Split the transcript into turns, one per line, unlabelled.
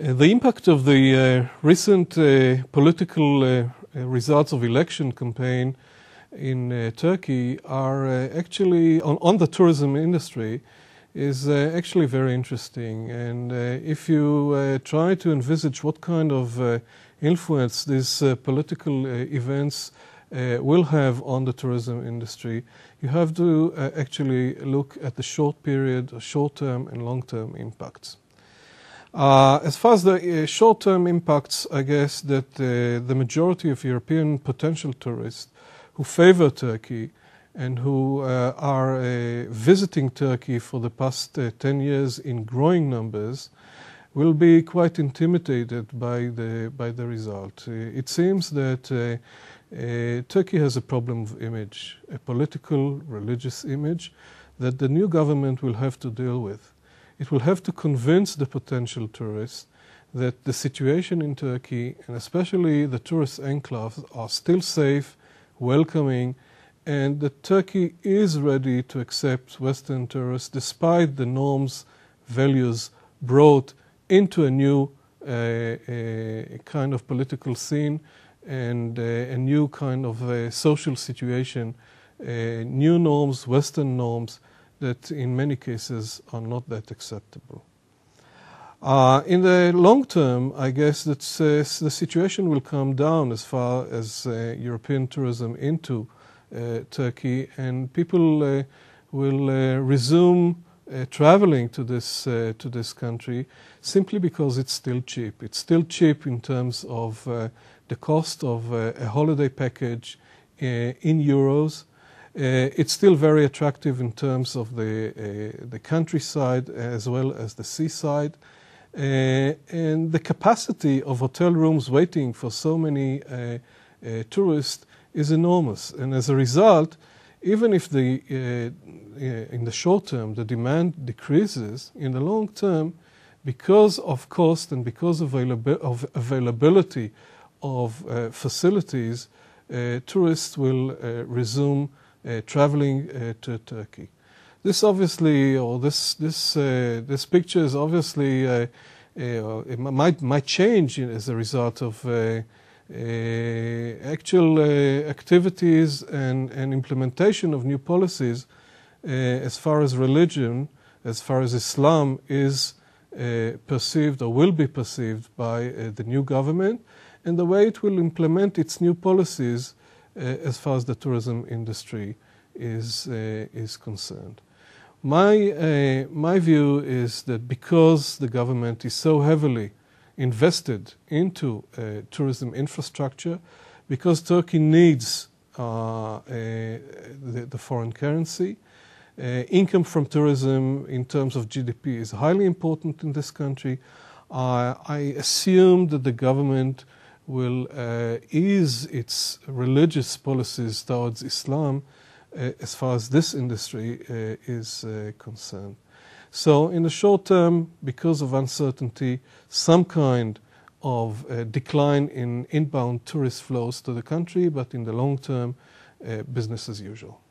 The impact of the recent political results of election campaign in Turkey are actually on the tourism industry is actually very interesting. And if you try to envisage what kind of influence these political events will have on the tourism industry, you have to actually look at the short period, short-term and long-term impacts. As far as the short-term impacts, I guess that the majority of European potential tourists who favor Turkey and who are visiting Turkey for the past 10 years in growing numbers will be quite intimidated by the result. It seems that Turkey has a problem of image, a political, religious image that the new government will have to deal with. It will have to convince the potential tourists that the situation in Turkey, and especially the tourist enclaves, are still safe, welcoming, and that Turkey is ready to accept Western tourists despite the norms, values brought into a new kind of political scene and a new kind of social situation, new norms, Western norms, that in many cases are not that acceptable. In the long term, I guess that the situation will calm down as far as European tourism into Turkey, and people will resume traveling to this country simply because it's still cheap. It's still cheap in terms of the cost of a holiday package in euros. It's still very attractive in terms of the countryside as well as the seaside. And the capacity of hotel rooms waiting for so many tourists is enormous. And as a result, even if in the short term the demand decreases, in the long term, because of cost and because of availability of facilities, tourists will resume traveling to Turkey. This obviously, or this picture is obviously it might change as a result of actual activities and implementation of new policies as far as religion, as far as Islam is perceived or will be perceived by the new government, and the way it will implement its new policies as far as the tourism industry is concerned. My view is that because the government is so heavily invested into tourism infrastructure, because Turkey needs the foreign currency, income from tourism in terms of GDP is highly important in this country. I assume that the government will ease its religious policies towards Islam as far as this industry is concerned. So in the short term, because of uncertainty, some kind of decline in inbound tourist flows to the country, but in the long term, business as usual.